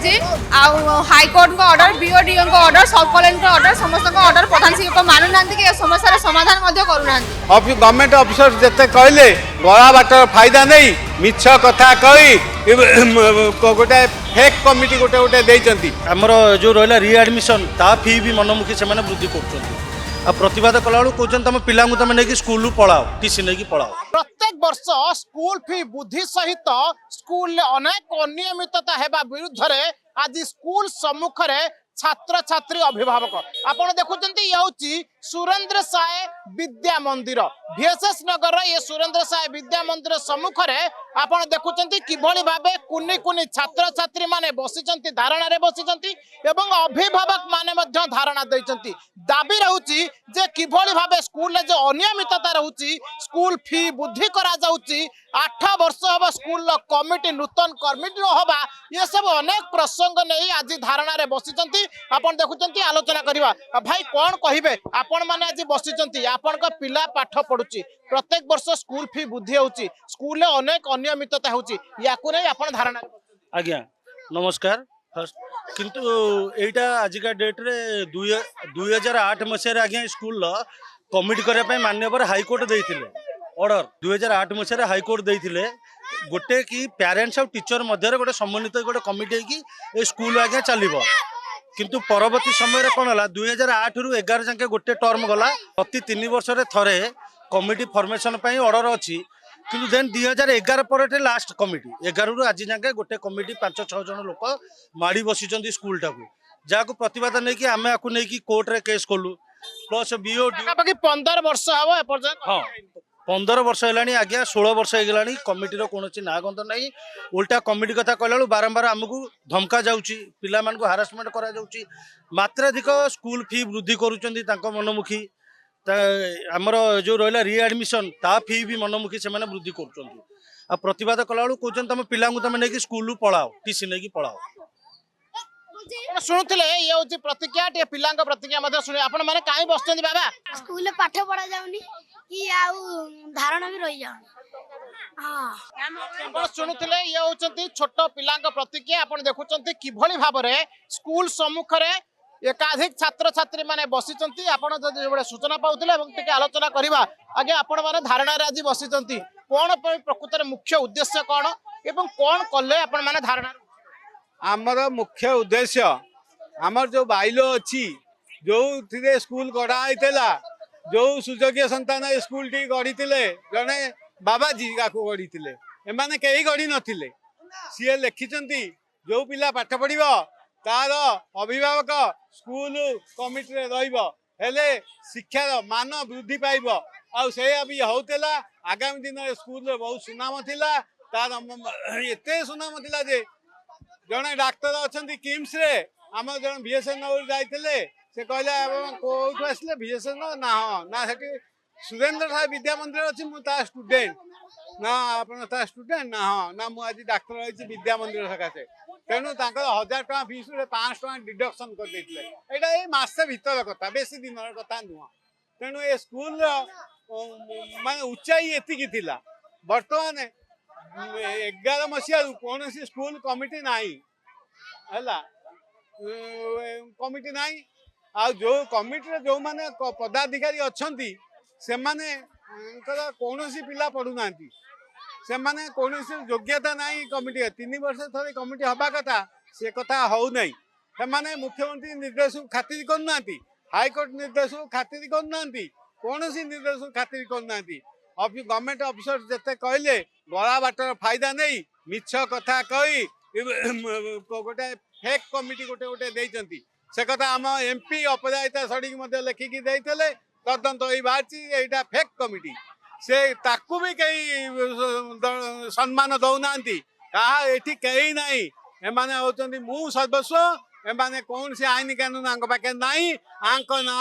रही हाईकोर्ट का ऑर्डर बीओडीओ का ऑर्डर सब कलेक्टर ऑर्डर समस्त ऑर्डर प्रधान शिक्षक मानु ना कि समस्या समाधान करूना गवर्नमेंट ऑफिसर जिते कहले गला बाटर फायदा नहीं मिछ कथा कही गोटे फेक कमिटी गोटे गोटे देइचंती आमर जो रहा रिएडमिशन ता फी भी मनमुखी से वृद्धि कर प्रतिवाद कला कहते तुम पिला तुम नहीं स्कूल पढ़ाओ टीसी नहीं पढ़ाओ। प्रत्येक वर्ष स्कूल फी बुद्धि सहित स्कूल अनेक अनियमितता हेबा विरुद्ध रे आज स्कूल सम्मुख रे छात्र छात्री अभिभावक आपण देखुचंती ये होची सुरेंद्र साय विद्या मंदिर VSS नगर ये सुरेंद्र साय विद्या मंदिर सम्मुख रे आपण देखुचंती किभली भाबे कुनी कुनी छात्र छात्री माने बसिचंती धारणा रे बसिचंती एवं अभिभावक माने मध्य धारणा दैचंती दाबी रहउची जे किभली भाबे स्कूल जो अनियमितता रहउची स्कूल फी बुद्धि करा जाउची 8 वर्ष हबा स्कूल कमिटी नूतन कमिटी हबा ये सब अनेक प्रसंग नहीं आज धारणा रे बसिचंती आपण देखुचंती आलोचना करिवा भाई कोन कहिबे आपण माने आज बसिचंती आपण का पिला पाठ पढुची प्रत्येक वर्ष स्कूल फी बुद्धि होउची स्कूल ले अनेक अनियमितता होउची याकु नै आपण धारणा आज्ञा नमस्कार फर्स्ट किंतु एटा आजिका डेट रे 2008 मसीह आज्ञा स्कूल कमिटी करने पे मान्यवर हाईकोर्ट देइथिले ऑर्डर 2008 मसीह हाईकोर्ट देइथिले गोटे कि पेरेंट्स और टीचर मध्य गोटे समन्वित गोटे कमिटी की स्कूल आज्ञा चलिबो किंतु परवर्ती समय कौन है 2008 रु 11 जाके गोटे टर्म गला प्रति 3 वर्ष थे कमिटी फॉर्मेशन ऑर्डर अच्छी किंतु देन 2011 पर लास्ट कमिटी 11 रु आज जाके गोटे कमिटी 5-6 जन लोक माड़ी बसी स्कूल टाक जहाँ प्रतिवाद नहीं कि आम आपको नहीं कोर्ट रे केस कलु प्लस बीओडी 15 वर्ष हम हाँ 15 वर्ष है आज्ञा 16 वर्ष हो कमिटी कौन ना गंध ना उल्टा कमिटी कथा कहला बारंबार आमको धमका जाऊँगी पिला हारासमेंट करा जाउची मात्राधिक स्कूल फी वृद्धि करुँच मनमुखी आमर जो रहा रिएडमिशन ता फी भी मनमुखी से वृद्धि कर प्रतिवाद कला कहते तुम पिला तुम नहीं स्कूल पढ़ाओ टीसी नहीं पढ़ाओ शुणुले ये हूँ प्रतिक्रिया टे पिला प्रतिक्रिया शुणे आपण मैंने कहीं बस बाबा स्कूल पाठ पढ़ा जाऊनी कि आउ धारणा भी रही जाऊनी हाँ शुणुले ये हूँ छोट पिला प्रतिक्रिया आप देखुं किभली भाव में स्कूल सम्मुख रे एकाधिक छात्र छात्री माने बसिचंती आपण जो सूचना पाउथिले आलोचना करवा आगे आपण माने धारणा रे आज बसिचंती कोन प्रकृत मुख्य उद्देश्य कौन एवं कौन कले आपण माने धारणा आमर मुख्य उद्देश्य आमर जो बाइलो अच्छी जो थे स्कूल गढ़ाई जो सुजोग्य संतान स्कूल टी गढ़ी जड़े बाबाजी का गढ़ी एमाने कहीं गढ़ी नथिले सी लिखिंट जो पिला पाठ पढ़ तार अभिभावक स्कूल कमिटी रे शिक्षार मान वृद्धि पाइब भी होता आगामी दिन स्कूल बहुत सुनाम थिला तार एत सुनाम थिला जे जड़े डाक्तर अच्छा किम्स रे आम जन VSS नगर जाते से कहले कौटू आसले VSS ना हाँ ना से सुरेंद्र साय विद्या मंदिर अच्छी मुझे स्टूडेंट ना आप स्टूडेंट ना हाँ ना मुझे डाक्तर रही विद्या मंदिर सकाशे तेणु 1000 टका फीस 500 टका डिडक्शन कर देते यहाँ मसे भर कथा बेसी दिन कथा नुह तेणु ये स्कूल मान उच्चाई एति थिला बर्तमान 11 मसीह कौन स्कूल कमिटी नहीं है कमिटी नहीं आ जो कमिटी जो माने पदाधिकारी अच्छा से माने कौन पिला पढ़ुना से माने कौन योग्यता नहीं कमिटी 3 वर्ष थे कमिटी हवा कथा से कथा हो नहीं से माने मुख्यमंत्री निर्देश खातिर करना हाईकोर्ट निर्देश खातिर करना कौन निर्देश खातिर करना गवर्नमेंट ऑफिसर जिते कहले गला बाटर फायदा नहीं मिछ कथा कही गोटे फेक कमिटी गोटे गोटे देइचंती से कथा आम MP अपराजिता सड़क लिखिकी देते तदंत तो बाहर फेक कमिटी से ताकू भी कहीं सम्मान दौना ये कहीं ना एमाने होचंती मु सर्वस्व एमाने कौन से आईन कानून आंक पाखे नहीं आंक ना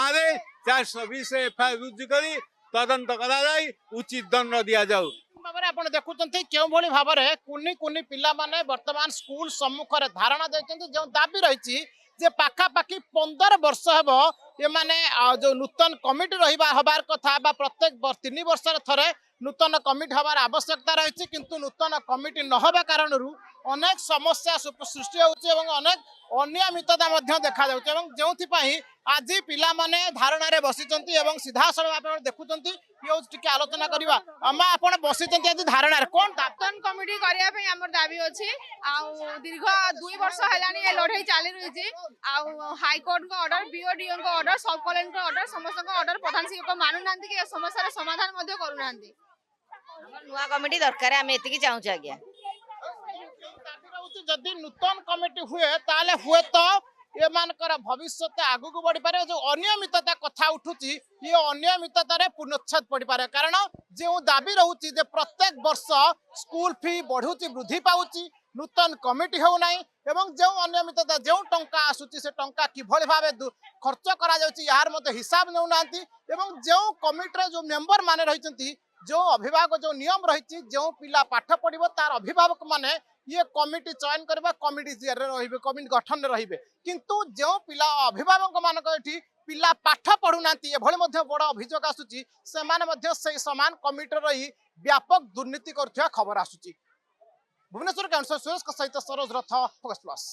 420 FIR रुजु करी तदंत करा जाई उचित दंड दिया जाऊ आप देखुं क्यों भाव में कुनी कुनी पिला माने वर्तमान स्कूल सम्मुख रे धारणा देते जो दाबी रही जे पाखापाखि 15 वर्ष हम ये माने जो नूतन कमिटी रहा हबार कथा प्रत्येक 3 वर्ष थे नूतन कमिटी हबार आवश्यकता रही किंतु नूतन कमिटी न हवा कारण अनेक समस्या सृष्टि होउछि एवं अनेक अनियमितता मध्य देखा जाउछि एवं जोंथिपाई आज पिला माने धारणा रे बसिचंती एवं सीधा सड़क आपण देखुचंती ये टिके आलोचना करबा अम्मा आपण बसिचंती आज धारणा रे कोन दातन कमिटी करिया पे हमर दाबी अछि आ दीर्घ 2 वर्ष हेलानी ए लड़ाई चाली रही छी आ हाई कोर्ट को ऑर्डर बीओडीओ को ऑर्डर सब कलेक्टर को ऑर्डर समस्त को ऑर्डर प्रधान शिक्षक मानु नांती के समस्या रे समाधान मध्य करू नांती नुआ कमिटी दरकार आम एति चाहूँ आज्ञा जदि नूतन कमिटी हुए ताले हुए तो ये मानकर भविष्य आगु को बढ़ी पारे जो अनियमितता कथा उठुची ये अनियमितता रे पुनच्छेद पड़ी पारे कारण जो दाबी रहउची जे प्रत्येक वर्ष स्कूल फी बढ़ुची वृद्धि पाउची नूतन कमिटी हो नाही एवं जो अनियमितता जो टंका आसुची से टंका किभଳି भाबे खर्च करा जाउची यार मते हिसाब नेउ नांती एवं जो कमिटी रे जो मेंबर माने रहिचंती जो अभिभावक जो नियम रही जो पिला पाठ पढ़िबो तार अभिभावक माने ये कमिटी चयन करबा कमिटी रहिबे कमिटी गठन रहिबे किंतु जो पिला अभिभावक मानक एठी पिला पाठ पढ़ु नांती एभଳି मध्ये बड़ अभियोग आसुची से माने मध्ये से समान कमिटी रही व्यापक दुर्नीति करथिया खबर आसुची भुवनेश्वर कैंसर सुरेश सहित सरोज रथ फोकस प्लस।